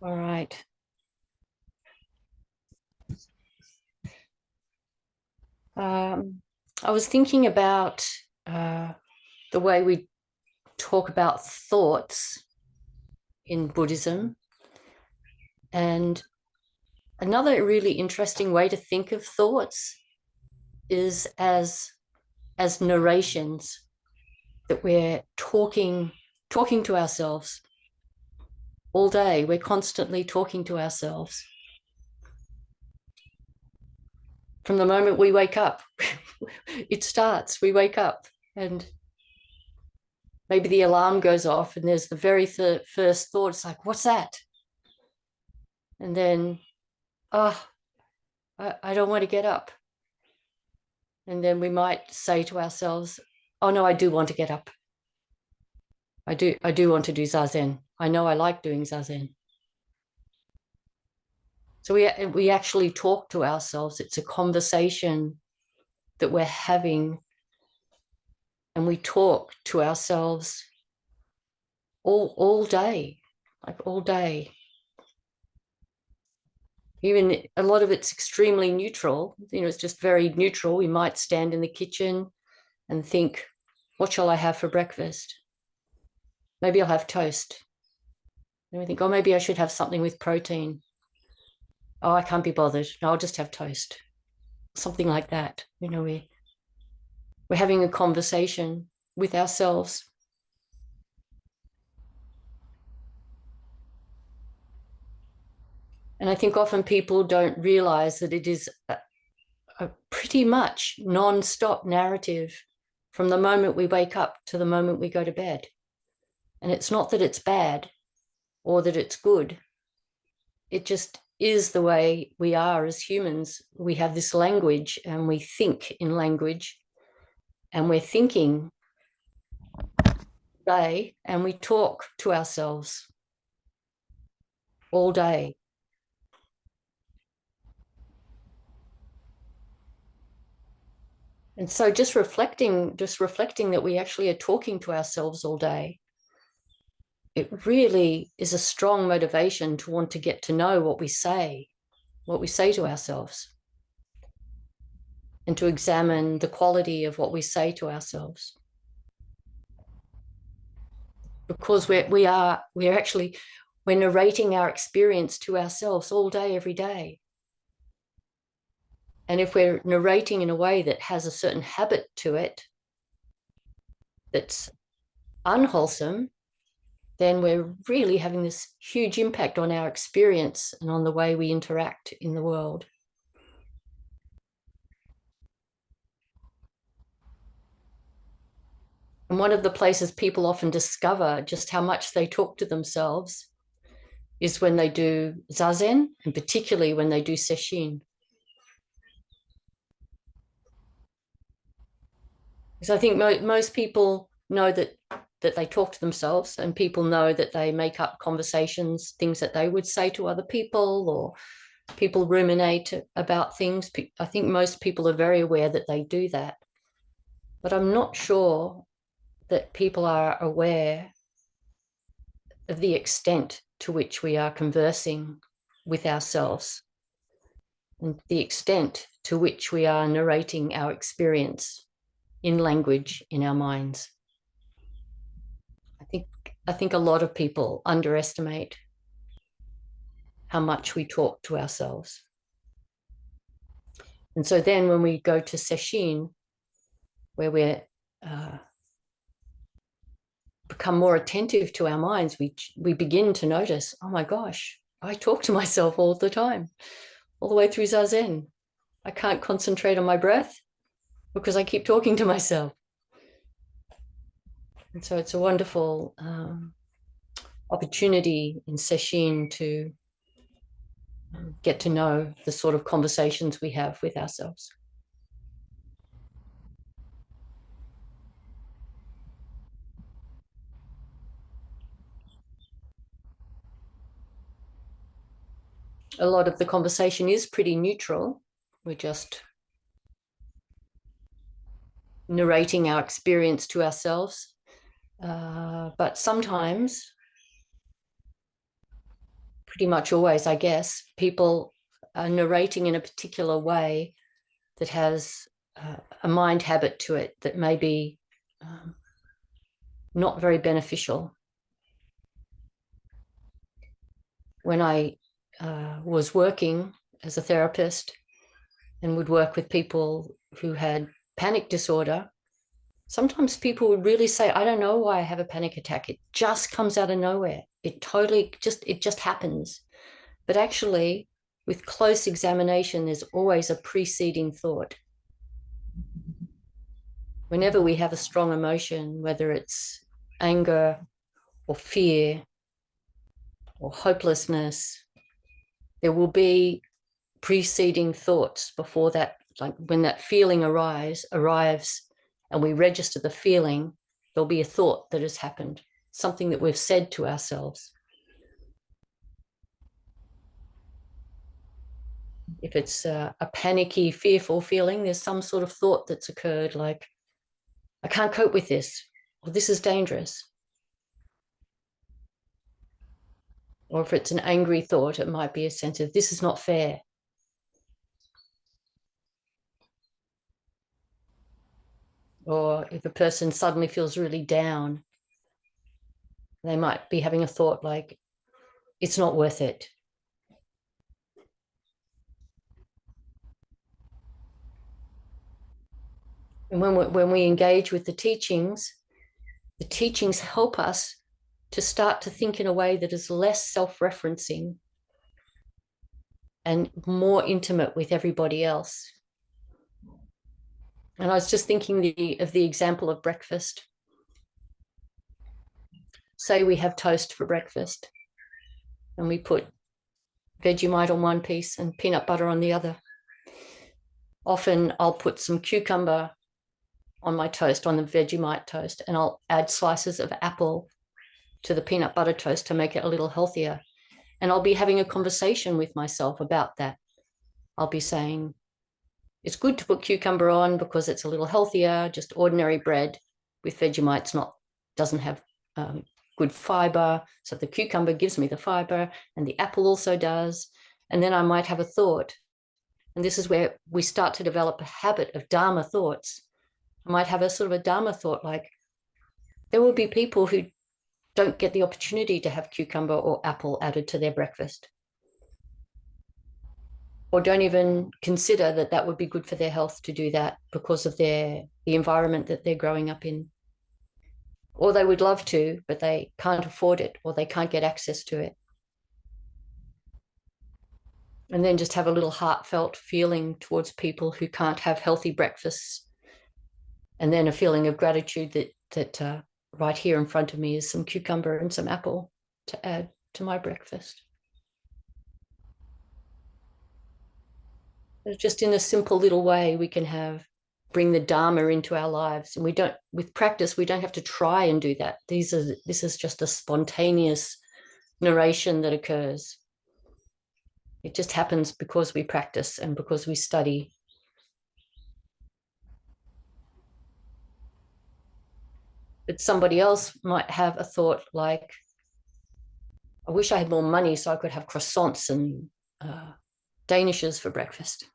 All right. I was thinking about the way we talk about thoughts in Buddhism, and another really interesting way to think of thoughts is as narrations that we're talking to ourselves all day. We're constantly talking to ourselves. From the moment we wake up, it starts. We wake up and maybe the alarm goes off and there's the very first thought. It's like, what's that? And then, oh, I don't want to get up. And then we might say to ourselves, oh no, I do want to get up. I do want to do Zazen. I know I like doing Zazen. So we actually talk to ourselves. It's a conversation that we're having, and we talk to ourselves all day, like all day. Even a lot of it's extremely neutral. It's just very neutral. We might stand in the kitchen and think, what shall I have for breakfast? Maybe I'll have toast. And we think, oh, maybe I should have something with protein. Oh, I can't be bothered. No, I'll just have toast. Something like that. We're having a conversation with ourselves. And I think often people don't realize that it is a pretty much non-stop narrative from the moment we wake up to the moment we go to bed. And it's not that it's bad or that it's good. It just is the way we are as humans. We have this language and we think in language, and we're thinking day, and we talk to ourselves all day. And so just reflecting that we actually are talking to ourselves all day, it really is a strong motivation to want to get to know what we say to ourselves, and to examine the quality of what we say to ourselves. Because we're narrating our experience to ourselves all day, every day. And if we're narrating in a way that has a certain habit to it that's unwholesome, then we're really having this huge impact on our experience and on the way we interact in the world. And one of the places people often discover just how much they talk to themselves is when they do Zazen, and particularly when they do Sesshin. Because I think most people know that they talk to themselves, and people know that they make up conversations, things that they would say to other people, or people ruminate about things. I think most people are very aware that they do that. But I'm not sure that people are aware of the extent to which we are conversing with ourselves, and the extent to which we are narrating our experience in language in our minds. I think a lot of people underestimate how much we talk to ourselves. And so then when we go to Sesshin, where we're become more attentive to our minds, we begin to notice, oh my gosh, I talk to myself all the time, all the way through Zazen. I can't concentrate on my breath because I keep talking to myself. And so it's a wonderful opportunity in Sesshin to get to know the sort of conversations we have with ourselves. A lot of the conversation is pretty neutral. We're just narrating our experience to ourselves. But sometimes pretty much always, I guess, people are narrating in a particular way that has a mind habit to it that may be not very beneficial. When I was working as a therapist and would work with people who had panic disorder, sometimes people would really say, I don't know why I have a panic attack. It just comes out of nowhere. It just happens. But actually, with close examination, there's always a preceding thought. Whenever we have a strong emotion, whether it's anger or fear or hopelessness, there will be preceding thoughts before that. Like when that feeling arrives and we register the feeling, there'll be a thought that has happened, something that we've said to ourselves. If it's a panicky, fearful feeling, there's some sort of thought that's occurred, like, I can't cope with this, or this is dangerous. Or if it's an angry thought, it might be a sense of, this is not fair. Or if a person suddenly feels really down, they might be having a thought like, it's not worth it. And when we engage with the teachings help us to start to think in a way that is less self-referencing and more intimate with everybody else. And I was just thinking of the example of breakfast. Say we have toast for breakfast and we put Vegemite on one piece and peanut butter on the other. Often I'll put some cucumber on my toast, on the Vegemite toast, and I'll add slices of apple to the peanut butter toast to make it a little healthier. And I'll be having a conversation with myself about that. I'll be saying, it's good to put cucumber on because it's a little healthier. Just ordinary bread with Vegemite doesn't have good fiber. So the cucumber gives me the fiber, and the apple also does. And then I might have a thought. And this is where we start to develop a habit of Dharma thoughts. I might have a sort of a Dharma thought like, there will be people who don't get the opportunity to have cucumber or apple added to their breakfast, or don't even consider that that would be good for their health to do that because of the environment that they're growing up in. Or they would love to, but they can't afford it, or they can't get access to it. And then just have a little heartfelt feeling towards people who can't have healthy breakfasts. And then a feeling of gratitude that right here in front of me is some cucumber and some apple to add to my breakfast. Just in a simple little way, we can bring the Dharma into our lives. And with practice, we don't have to try and do that. This is just a spontaneous narration that occurs. It just happens because we practice and because we study. But somebody else might have a thought like, I wish I had more money so I could have croissants and danishes for breakfast.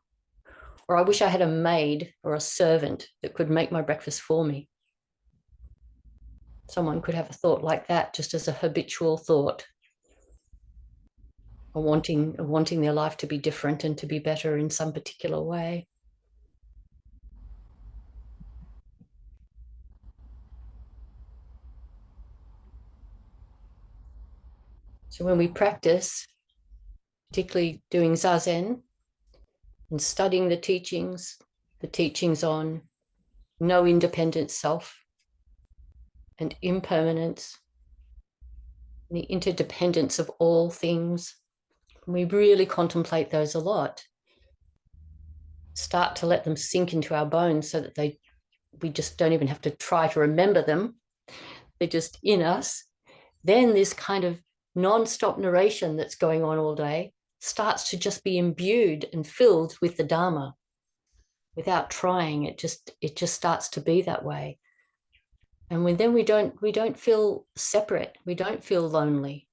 Or I wish I had a maid or a servant that could make my breakfast for me. Someone could have a thought like that just as a habitual thought, or wanting their life to be different and to be better in some particular way. So when we practice, particularly doing Zazen and studying the teachings on no independent self and impermanence, and the interdependence of all things, we really contemplate those a lot, start to let them sink into our bones so that we just don't even have to try to remember them. They're just in us. Then this kind of non-stop narration that's going on all day starts to just be imbued and filled with the Dharma without trying. It just starts to be that way. And then we don't feel separate. We don't feel lonely.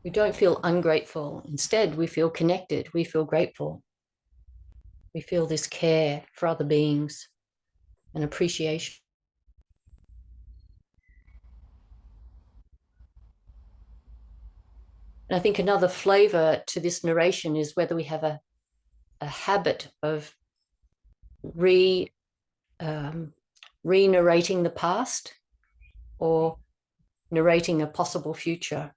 We don't feel ungrateful. Instead, we feel connected. We feel grateful. We feel this care for other beings and appreciation. And I think another flavor to this narration is whether we have a habit of re-narrating the past or narrating a possible future.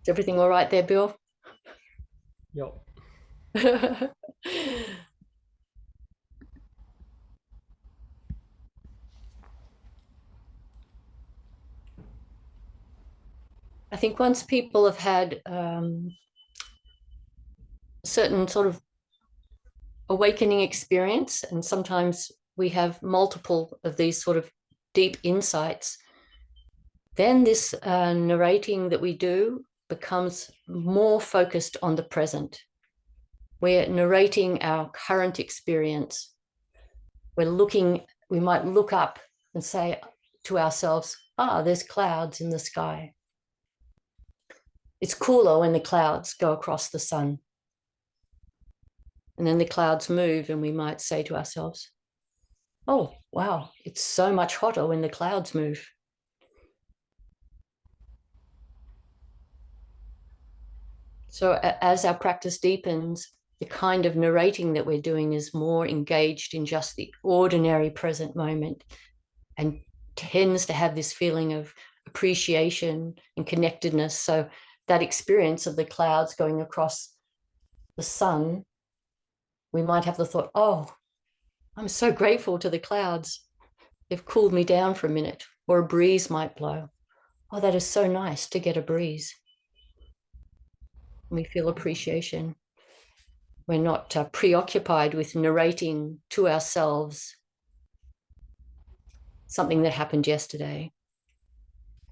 Is everything all right there, Bill? Yep. I think once people have had certain sort of awakening experience, and sometimes we have multiple of these sort of deep insights, then this narrating that we do becomes more focused on the present. We're narrating our current experience. We might look up and say to ourselves, there's clouds in the sky. It's cooler when the clouds go across the sun. And then the clouds move, and we might say to ourselves, oh, wow, it's so much hotter when the clouds move. So as our practice deepens, the kind of narrating that we're doing is more engaged in just the ordinary present moment and tends to have this feeling of appreciation and connectedness. So that experience of the clouds going across the sun, we might have the thought, oh, I'm so grateful to the clouds. They've cooled me down for a minute. Or a breeze might blow. Oh, that is so nice to get a breeze. We feel appreciation. We're not preoccupied with narrating to ourselves something that happened yesterday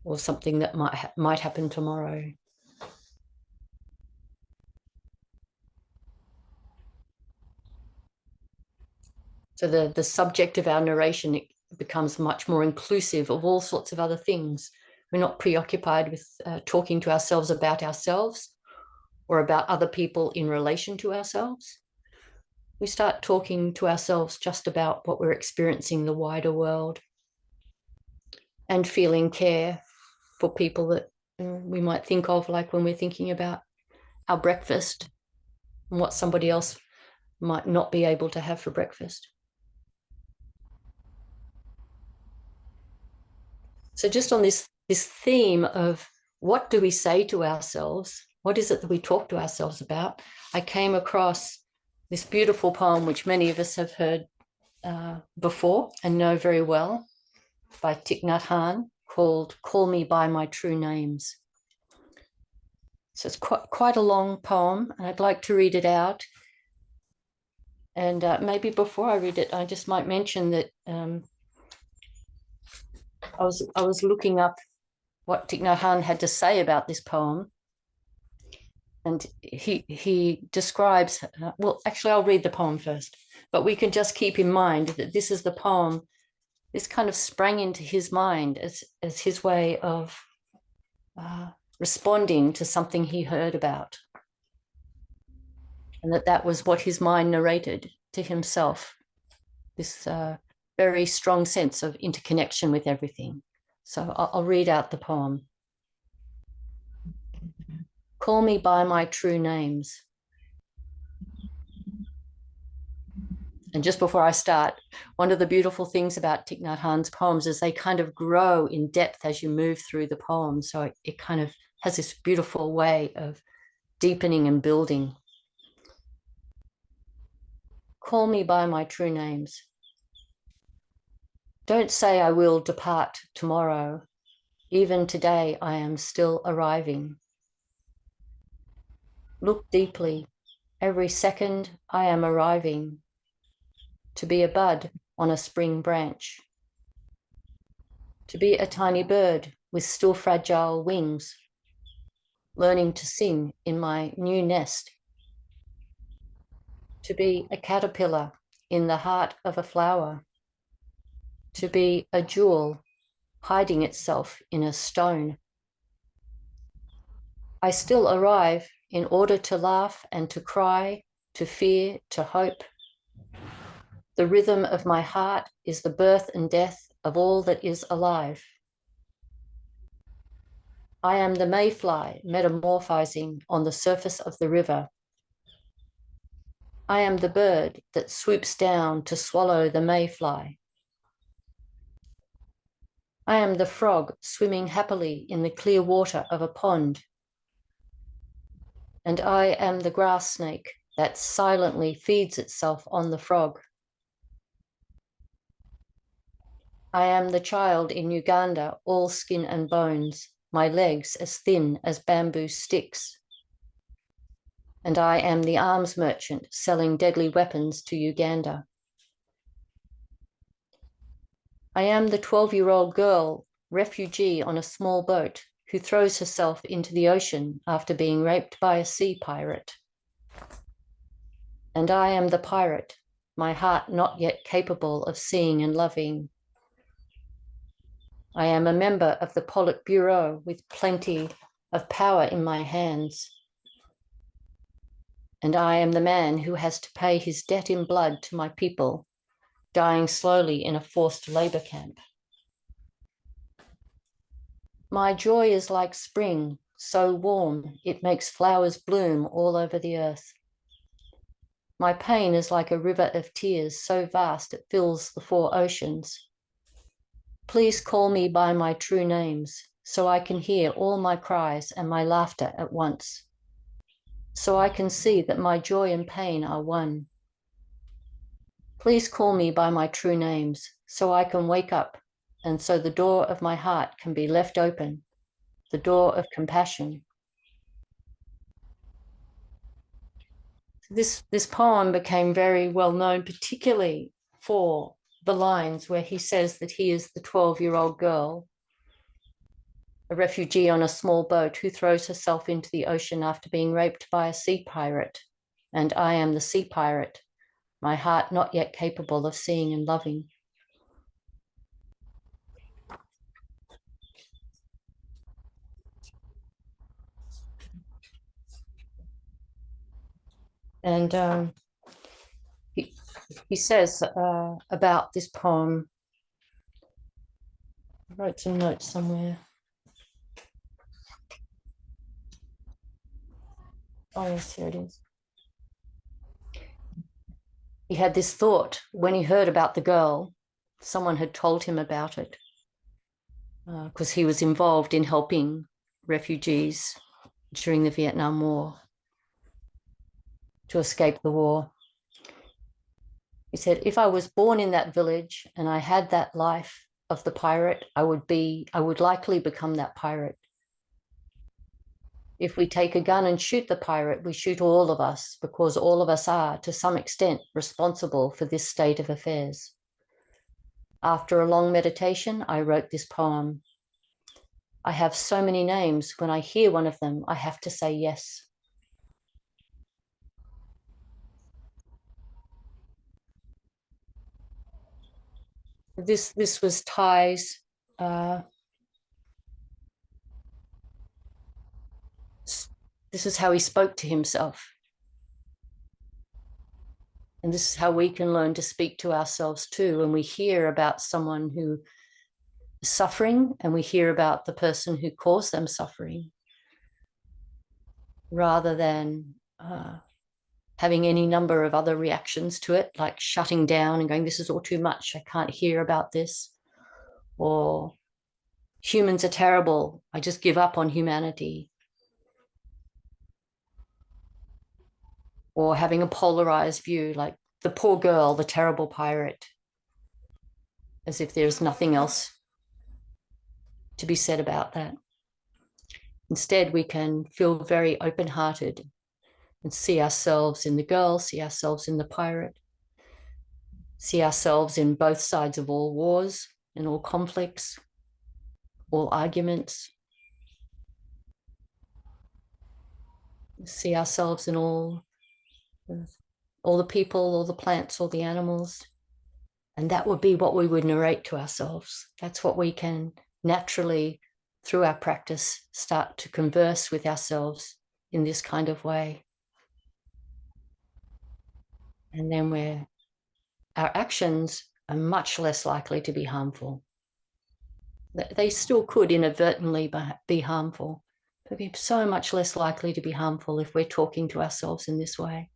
or something that might happen tomorrow. So the subject of our narration, it becomes much more inclusive of all sorts of other things. We're not preoccupied with talking to ourselves about ourselves or about other people in relation to ourselves. We start talking to ourselves just about what we're experiencing in the wider world and feeling care for people that we might think of, like when we're thinking about our breakfast and what somebody else might not be able to have for breakfast. So just on this theme of what do we say to ourselves? What is it that we talk to ourselves about? I came across this beautiful poem, which many of us have heard before and know very well, by Thich Nhat Hanh, called Call Me By My True Names. So it's quite a long poem, and I'd like to read it out. And maybe before I read it, I just might mention that I was looking up what Thich Nhat Hanh had to say about this poem. And he describes, well, actually, I'll read the poem first, but we can just keep in mind that this is the poem, this kind of sprang into his mind as his way of responding to something he heard about. And that was what his mind narrated to himself, this very strong sense of interconnection with everything. So I'll read out the poem. Call me by my true names. And just before I start, one of the beautiful things about Thich Nhat Hanh's poems is they kind of grow in depth as you move through the poem. So it kind of has this beautiful way of deepening and building. Call me by my true names. Don't say I will depart tomorrow. Even today, I am still arriving. Look deeply. Every second, I am arriving. To be a bud on a spring branch. To be a tiny bird with still fragile wings, learning to sing in my new nest. To be a caterpillar in the heart of a flower, to be a jewel hiding itself in a stone. I still arrive in order to laugh and to cry, to fear, to hope. The rhythm of my heart is the birth and death of all that is alive. I am the mayfly metamorphizing on the surface of the river. I am the bird that swoops down to swallow the mayfly. I am the frog swimming happily in the clear water of a pond. And I am the grass snake that silently feeds itself on the frog. I am the child in Uganda, all skin and bones, my legs as thin as bamboo sticks. And I am the arms merchant selling deadly weapons to Uganda. I am the 12-year-old girl, refugee on a small boat, who throws herself into the ocean after being raped by a sea pirate. And I am the pirate, my heart not yet capable of seeing and loving. I am a member of the Politburo with plenty of power in my hands. And I am the man who has to pay his debt in blood to my people, dying slowly in a forced labor camp. My joy is like spring, so warm it makes flowers bloom all over the earth. My pain is like a river of tears, so vast it fills the 4 oceans. Please call me by my true names, so I can hear all my cries and my laughter at once, so I can see that my joy and pain are one. Please call me by my true names, so I can wake up, and so the door of my heart can be left open, the door of compassion. This poem became very well known, particularly for the lines where he says that he is the 12-year-old girl, a refugee on a small boat who throws herself into the ocean after being raped by a sea pirate. And I am the sea pirate, my heart not yet capable of seeing and loving. And he says about this poem, I wrote some notes somewhere. Oh, yes, here it is. He had this thought when he heard about the girl, someone had told him about it because he was involved in helping refugees during the Vietnam War to escape the war. He said, if I was born in that village and I had that life of the pirate, I would likely become that pirate. If we take a gun and shoot the pirate, we shoot all of us because all of us are, to some extent, responsible for this state of affairs. After a long meditation, I wrote this poem. I have so many names. When I hear one of them, I have to say yes. This was Ty's this is how he spoke to himself. And this is how we can learn to speak to ourselves too. When we hear about someone who is suffering and we hear about the person who caused them suffering, rather than having any number of other reactions to it, like shutting down and going, this is all too much, I can't hear about this. Or humans are terrible, I just give up on humanity. Or having a polarized view, like the poor girl, the terrible pirate, as if there's nothing else to be said about that. Instead, we can feel very open-hearted and see ourselves in the girl, see ourselves in the pirate, see ourselves in both sides of all wars and all conflicts, all arguments, see ourselves in all all the people, all the plants, all the animals. And that would be what we would narrate to ourselves. That's what we can naturally, through our practice, start to converse with ourselves in this kind of way. And then our actions are much less likely to be harmful. They still could inadvertently be harmful, but be so much less likely to be harmful if we're talking to ourselves in this way.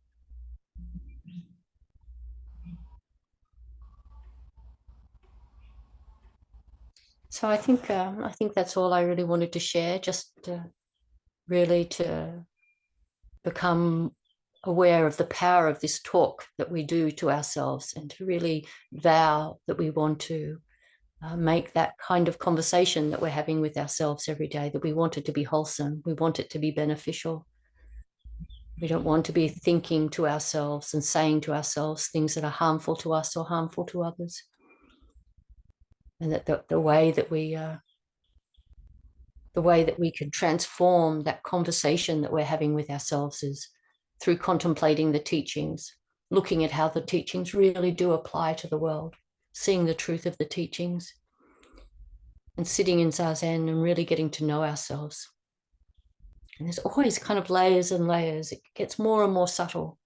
So I think that's all I really wanted to share, just really to become aware of the power of this talk that we do to ourselves, and to really vow that we want to make that kind of conversation that we're having with ourselves every day, that we want it to be wholesome, we want it to be beneficial. We don't want to be thinking to ourselves and saying to ourselves things that are harmful to us or harmful to others. And that the way that we can transform that conversation that we're having with ourselves is through contemplating the teachings, looking at how the teachings really do apply to the world, seeing the truth of the teachings, and sitting in zazen and really getting to know ourselves. And there's always kind of layers and layers. It gets more and more subtle.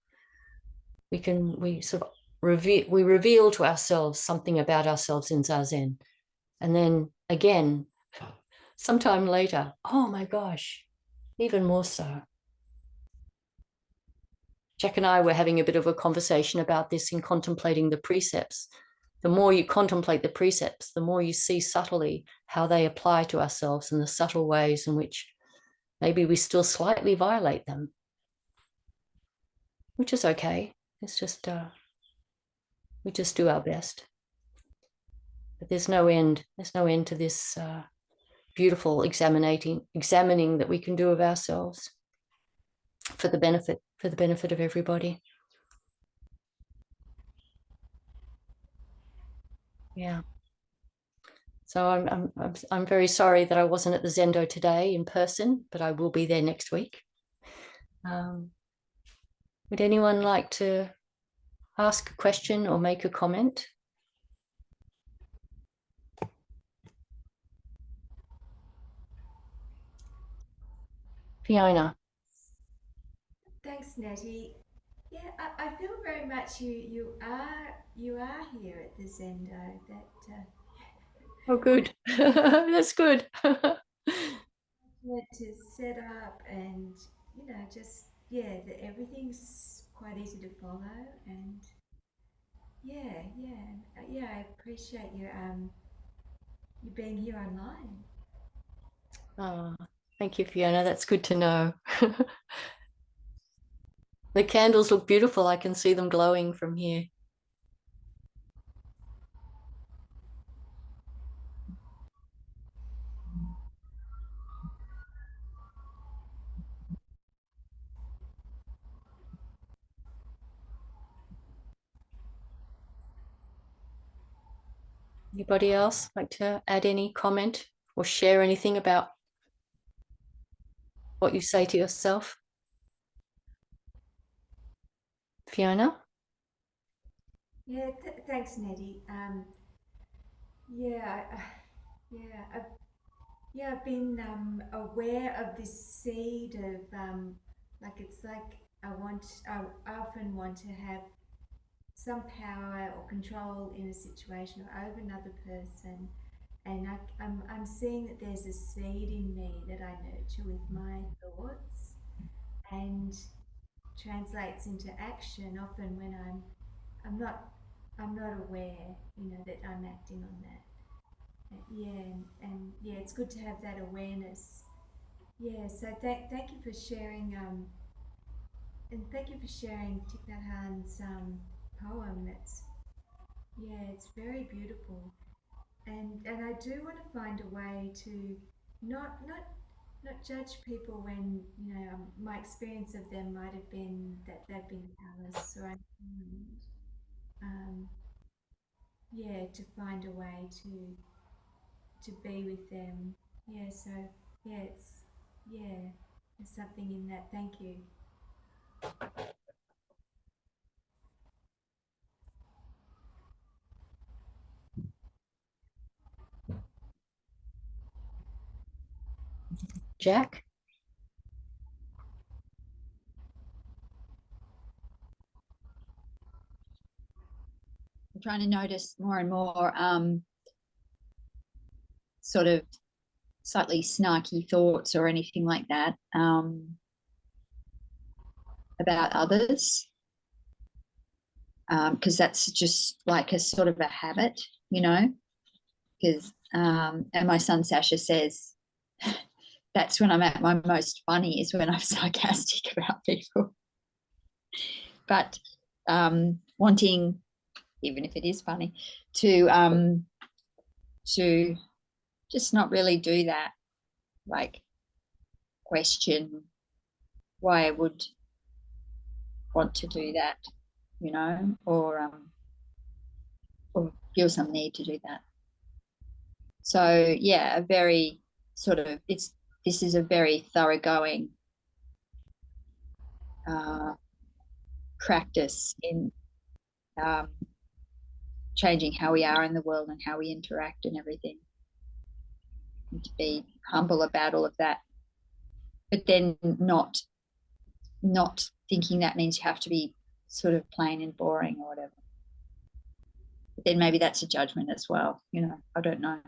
We sort of reveal to ourselves something about ourselves in zazen, and then again, sometime later, oh my gosh, even more so. Jack and I were having a bit of a conversation about this in contemplating the precepts. The more you contemplate the precepts, the more you see subtly how they apply to ourselves and the subtle ways in which maybe we still slightly violate them, which is okay. It's just, we just do our best. But there's no end. There's no end to this beautiful examining that we can do of ourselves for the benefit of everybody. Yeah. So I'm very sorry that I wasn't at the Zendo today in person, but I will be there next week. Would anyone like to ask a question or make a comment? Fiona. Thanks, Neti. Yeah, I feel very much you are here at the Zendo. That Oh, good. That's good. to set up and just that everything's quite easy to follow and yeah, I appreciate you being here online. Oh, thank you, Fiona. That's good to know. The candles look beautiful. I can see them glowing from here. Anybody else like to add any comment or share anything about what you say to yourself? Fiona? Yeah, thanks, Neti. Yeah, yeah, I've been aware of this seed of like it's like I often want to have some power or control in a situation or over another person, and I'm seeing that there's a seed in me that I nurture with my thoughts and translates into action often when I'm not I'm not aware, that I'm acting on that. Yeah, and yeah, it's good to have that awareness. Yeah, so thank you for sharing, and thank you for sharing Thich Nhat Hanh's poem. It's very beautiful, and I do want to find a way to not judge people when my experience of them might have been that they've been callous or unkind. Um, yeah, to find a way to be with them. Yeah, so yeah, there's something in that. Thank you. Jack? I'm trying to notice more and more sort of slightly snarky thoughts or anything like that about others, because that's just like a sort of a habit, you know, because and my son Sasha says that's when I'm at my most funny, is when I'm sarcastic about people. But wanting, even if it is funny, to just not really do that, like question why I would want to do that, you know, or feel some need to do that. So yeah, a very sort of, this is a very thoroughgoing practice in changing how we are in the world and how we interact and everything, and to be humble about all of that, but then not thinking that means you have to be sort of plain and boring or whatever. But then maybe that's a judgment as well, you know, I don't know.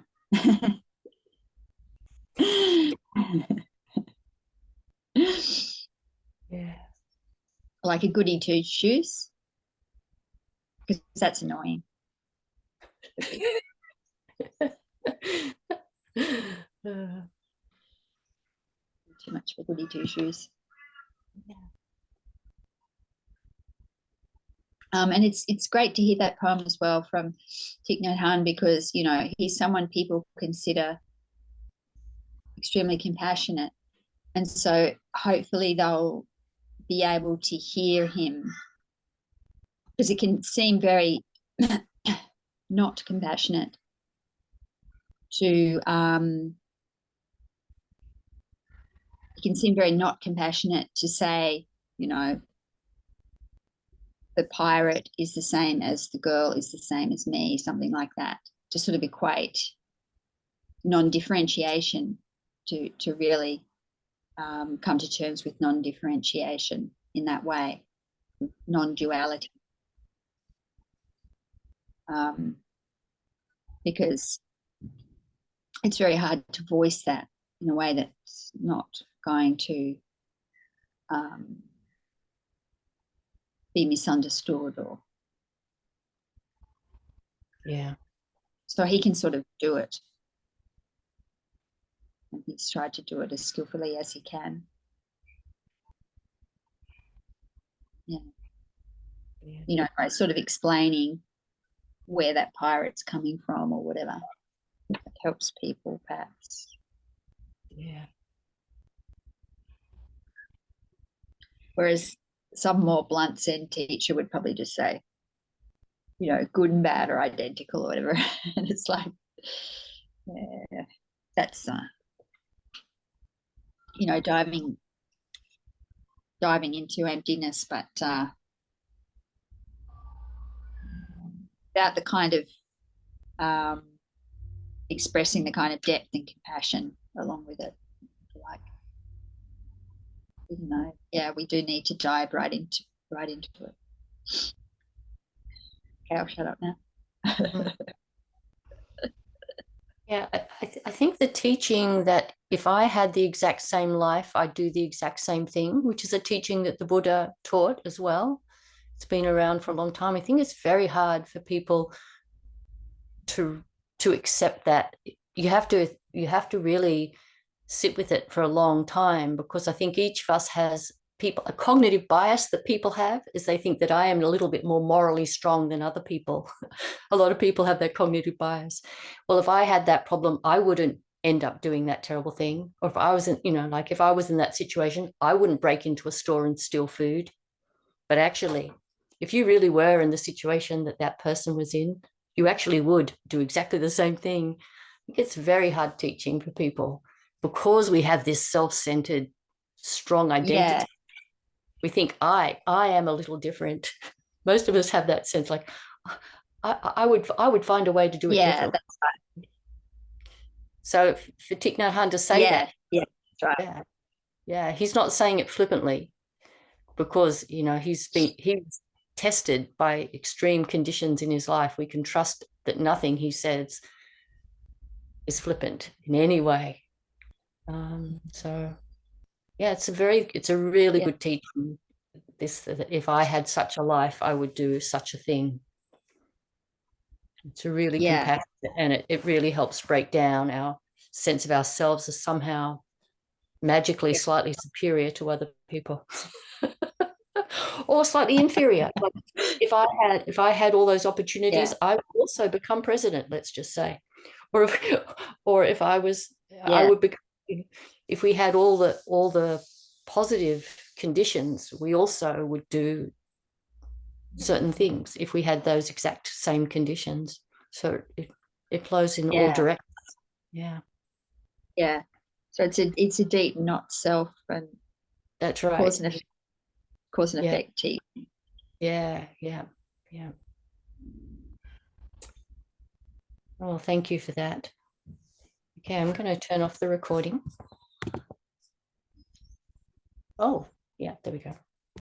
Yeah. Like a goody two shoes, because that's annoying. Too much for goody two shoes. Yeah. And it's great to hear that poem as well from Thich Nhat Hanh, because, you know, he's someone people consider extremely compassionate, and so hopefully they'll be able to hear him, because it can seem very not compassionate to it can seem very not compassionate to say, you know, the pirate is the same as the girl is the same as me, something like that, to sort of equate non-differentiation, to really come to terms with non-differentiation in that way, non-duality, because it's very hard to voice that in a way that's not going to be misunderstood, or Yeah. so he can sort of do it, and he's tried to do it as skillfully as he can. Yeah. You know, by sort of explaining where that pirate's coming from or whatever, it helps people perhaps. Yeah. Whereas some more blunt Zen teacher would probably just say, you know, good and bad are identical or whatever. And it's like, yeah, that's you know, diving into emptiness, but without the kind of expressing the kind of depth and compassion along with it. Like, you know, yeah, we do need to dive right into it. Okay, I'll shut up now. Yeah, I think the teaching that if I had the exact same life, I'd do the exact same thing, which is a teaching that the Buddha taught as well. It's been around for a long time. I think it's very hard for people to accept that. You have to really sit with it for a long time, because I think each of us has a cognitive bias that people have is they think that I am a little bit more morally strong than other people. A lot of people have that cognitive bias. Well, if I had that problem, I wouldn't end up doing that terrible thing. Or if I wasn't, you know, like if I was in that situation, I wouldn't break into a store and steal food. But actually, if you really were in the situation that that person was in, you actually would do exactly the same thing. It's very hard teaching for people because we have this self-centered, strong identity. Yeah. We think I am a little different. Most of us have that sense, like I would find a way to do it differently. That's right. So for Thich Nhat Hanh to say Yeah, that, yeah, right. Yeah, he's not saying it flippantly, because he was tested by extreme conditions in his life. We can trust that nothing he says is flippant in any way. So yeah, it's a really good teaching, this, that if I had such a life, I would do such a thing. It's a really compassionate, and it really helps break down our sense of ourselves as somehow magically slightly superior to other people. Or slightly inferior. Like if I had all those opportunities, I would also become president, let's just say. Or if I was, I would become, if we had all the positive conditions, we also would do certain things if we had those exact same conditions. So it flows in all directions. Yeah. So it's a deep not self and that's right. Cause and effect teaching. Yeah. Oh, thank you for that. Okay, I'm going to turn off the recording. Oh, yeah, there we go.